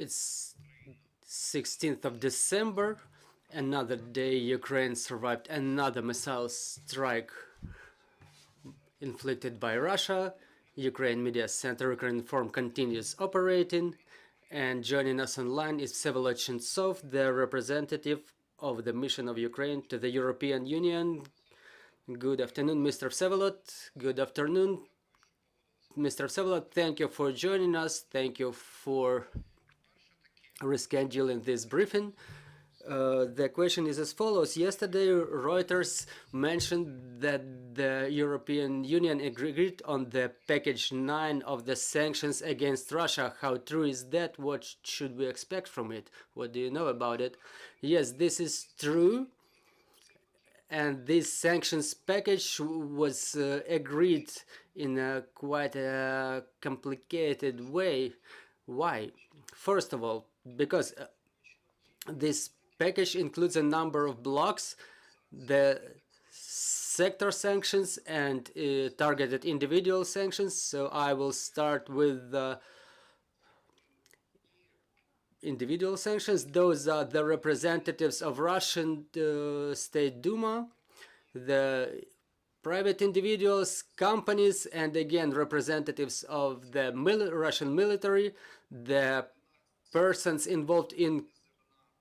It's 16th of December. Another day Ukraine survived another missile strike inflicted by Russia. Ukraine Media Center Ukraine Forum continues operating. And joining us online is Vsevolod Chentsov, the representative of the mission of Ukraine to the European Union. Good afternoon, Mr. Vsevolod. Good afternoon, Mr. Vsevolod. Thank you for joining us. Thank you for rescheduling this briefing. The question is as follows. Yesterday, Reuters mentioned that the European Union agreed on the package 9 of the sanctions against Russia. How true is that? What should we expect from it? What do you know about it? Yes, this is true. And this sanctions package was agreed in a quite a complicated way. Why? First of all, because this package includes a number of blocks, the sector sanctions and targeted individual sanctions. So I will start with the individual sanctions. Those are the representatives of Russian State Duma, the private individuals, companies, and again representatives of the Russian military, the persons involved in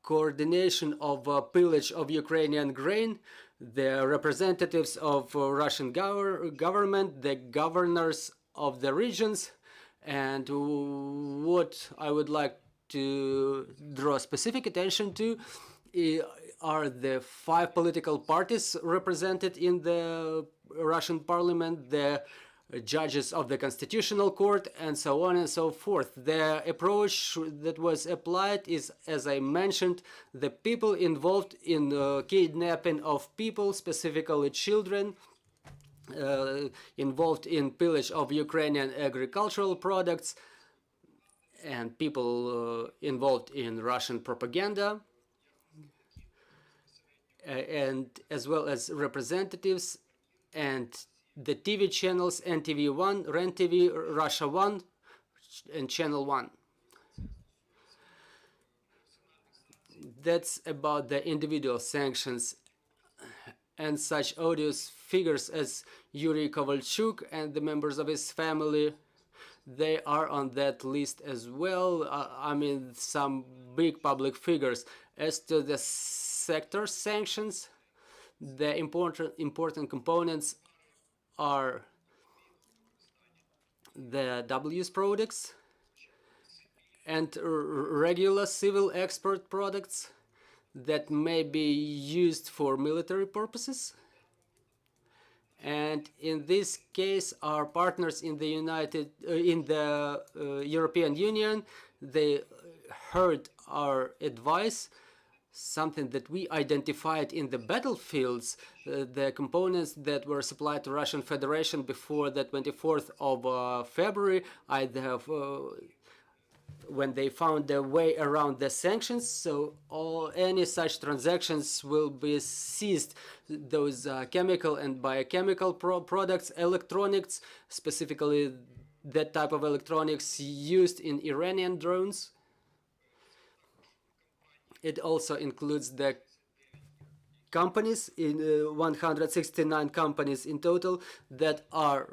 coordination of pillage of Ukrainian grain, the representatives of Russian government, the governors of the regions, and what I would like to draw specific attention to are the 5 political parties represented in the Russian parliament, the judges of the Constitutional Court, and so on and so forth. The approach that was applied is, as I mentioned, the people involved in kidnapping of people, specifically children, involved in pillage of Ukrainian agricultural products, and people involved in Russian propaganda, and as well as representatives and the TV channels, NTV1, REN TV, Russia 1, and Channel 1. That's about the individual sanctions, and such odious figures as Yuri Kovalchuk and the members of his family, they are on that list as well. I mean, some big public figures. As to the sector sanctions, the important components are the W's products and regular civil export products that may be used for military purposes. And in this case, our partners in the European Union, they heard our advice, something that we identified in the battlefields, the components that were supplied to Russian Federation before the 24th of February, either when they found their way around the sanctions. So any such transactions will be seized. Those chemical and biochemical products, electronics, specifically that type of electronics used in Iranian drones. It also includes the companies, in 169 companies in total, that are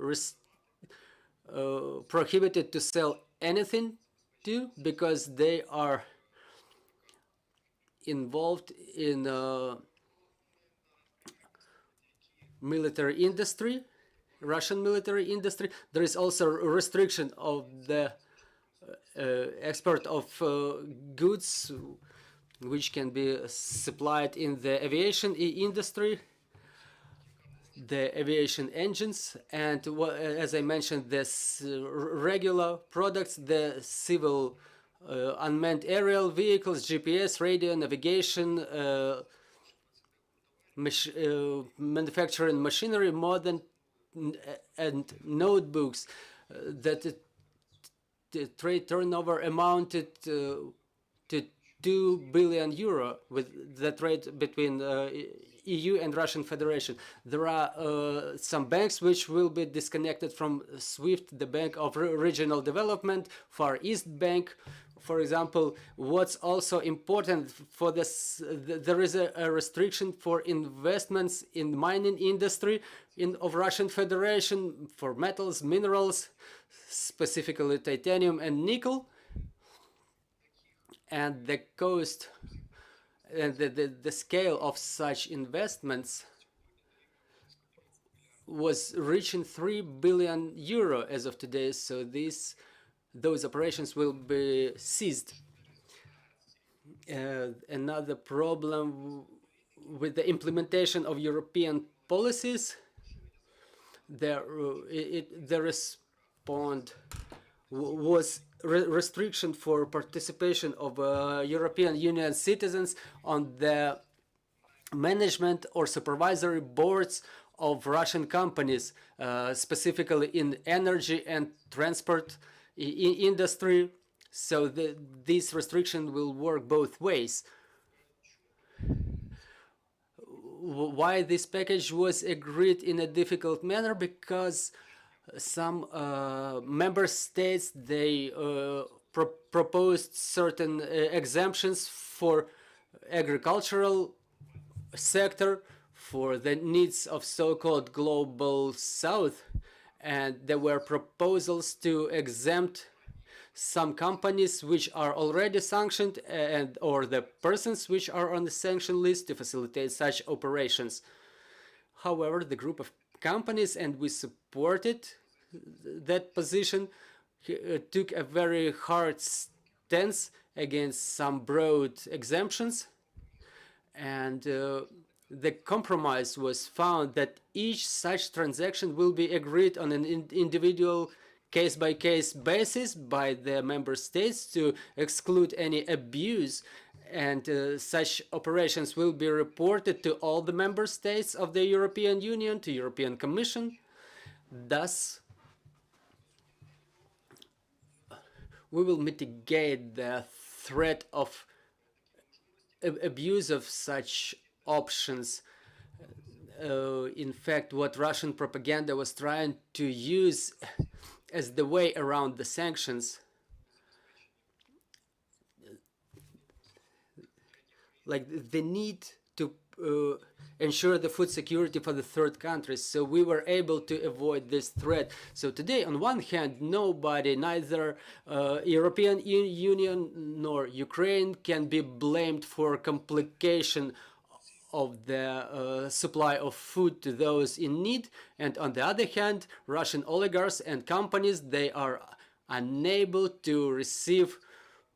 prohibited to sell anything to, because they are involved in military industry, Russian military industry. There is also a restriction of the export of goods which can be supplied in the aviation industry, the aviation engines, and as I mentioned, this regular products, the civil unmanned aerial vehicles, GPS, radio, navigation, manufacturing machinery, modern and notebooks, that the trade turnover amounted to 2 billion euro, with the trade between EU and Russian Federation. There are some banks which will be disconnected from SWIFT, the Bank of Regional Development, Far East Bank. For example, what's also important for this, there is a restriction for investments in mining industry of Russian Federation for metals, minerals, specifically titanium and nickel. And the cost and the scale of such investments was reaching 3 billion euro as of today. So those operations will be seized. Another problem with the implementation of European policies, the response was restriction for participation of European Union citizens on the management or supervisory boards of Russian companies, specifically in energy and transport industry. So this restriction will work both ways. Why this package was agreed in a difficult manner? Because some member states, they proposed certain exemptions for agricultural sector for the needs of so-called global south, and there were proposals to exempt some companies which are already sanctioned and or the persons which are on the sanction list to facilitate such operations. However, the group of companies, and we supported that position, took a very hard stance against some broad exemptions, and the compromise was found that each such transaction will be agreed on an individual case-by-case basis by the member states to exclude any abuse, and such operations will be reported to all the member states of the European Union, to European Commission. Thus, we will mitigate the threat of abuse of such options. In fact, what Russian propaganda was trying to use as the way around the sanctions, like the need to ensure the food security for the third countries. So we were able to avoid this threat. So today, on one hand, nobody, neither European Union nor Ukraine, can be blamed for complication of the supply of food to those in need. And on the other hand, Russian oligarchs and companies, they are unable to receive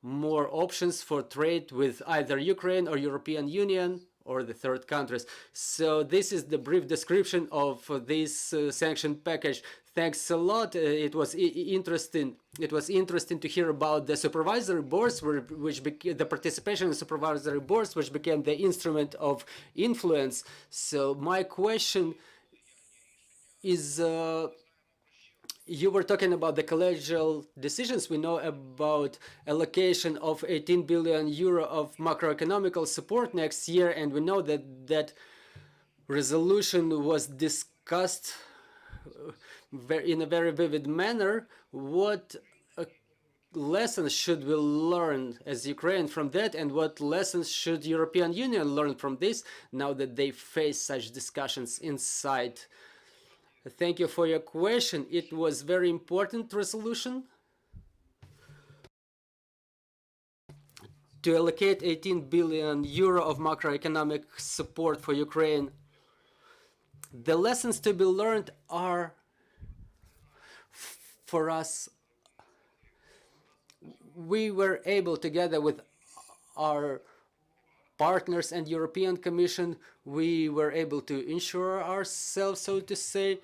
more options for trade with either Ukraine or European Union or the third countries. So this is the brief description of this sanction package. Thanks a lot. It was interesting. It was interesting to hear about the supervisory boards, which became the participation in supervisory boards, which became the instrument of influence. So my question is, you were talking about the collegial decisions. We know about allocation of 18 billion euro of macroeconomical support next year, and we know that that resolution was discussed in a very vivid manner. What lessons should we learn as Ukraine from that, and what lessons should European Union learn from this now that they face such discussions inside? Thank you for your question. It was very important resolution to allocate 18 billion euro of macroeconomic support for Ukraine. The lessons to be learned are, for us, we were able, together with our partners and European Commission, we were able to ensure ourselves, so to say,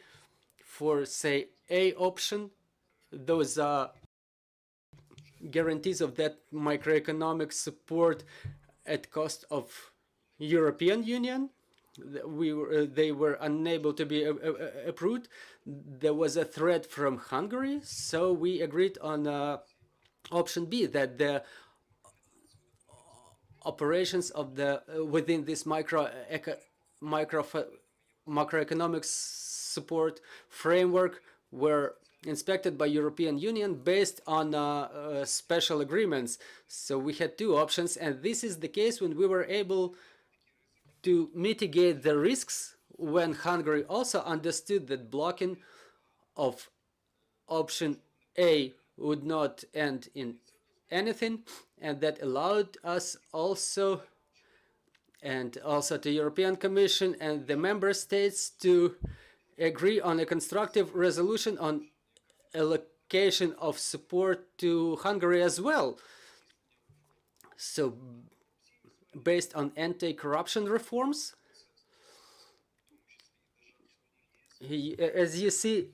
for, say, A option. Those are guarantees of that macroeconomic support at cost of European Union. They were unable to be approved. There was a threat from Hungary, so we agreed on option B, that the operations of the within this macroeconomic support framework were inspected by European Union based on special agreements. So we had two options, and this is the case when we were able to mitigate the risks, when Hungary also understood that blocking of option A would not end in anything, and that allowed us also, and also the European Commission and the member states, to agree on a constructive resolution on allocation of support to Hungary as well. So based on anti-corruption reforms, as you see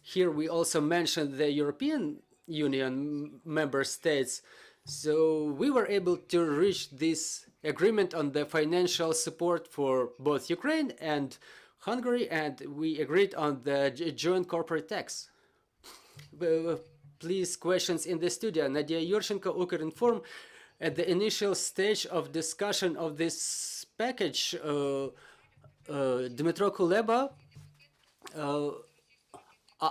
here, we also mentioned the European Union member states. So we were able to reach this agreement on the financial support for both Ukraine and Hungary, and we agreed on the joint corporate tax. Please, questions in the studio. Nadia Yurchenko, Ukrinform. At the initial stage of discussion of this package, Dmytro Kuleba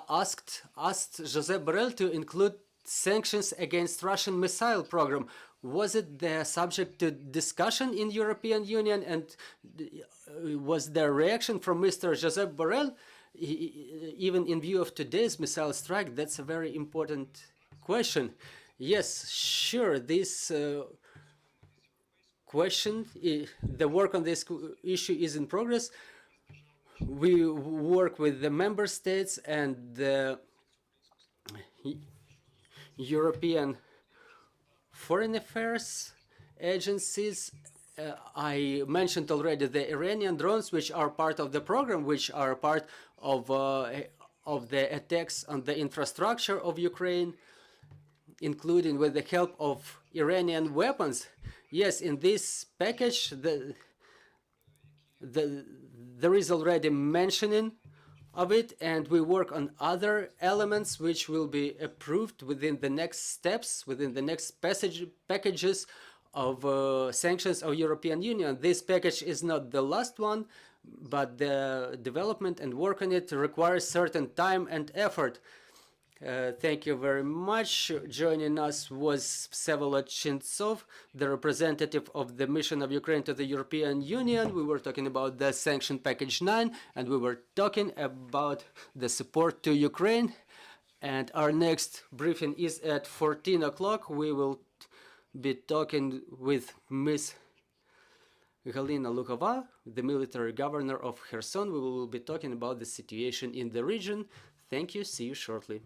asked Josep Borrell to include sanctions against Russian missile program. Was it the subject to discussion in European Union, and was there a reaction from Mr. Josep Borrell? Even in view of today's missile strike, that's a very important question. Yes, sure, this question, the work on this issue is in progress. We work with the member states and the European foreign affairs agencies. I mentioned already the Iranian drones, which are part of the program, which are part of the attacks on the infrastructure of Ukraine, including with the help of Iranian weapons. Yes, in this package, there is already mentioning of it, and we work on other elements which will be approved within the next steps, within the next packages of sanctions of European Union. This package is not the last one, but the development and work on it requires certain time and effort. Thank you very much. Joining us was Vsevolod Chentsov, the representative of the mission of Ukraine to the European Union. We were talking about the sanction package 9, and we were talking about the support to Ukraine. And our next briefing is at 14 o'clock. We will be talking with Ms. Galina Lukova, the military governor of Kherson. We will be talking about the situation in the region. Thank you. See you shortly.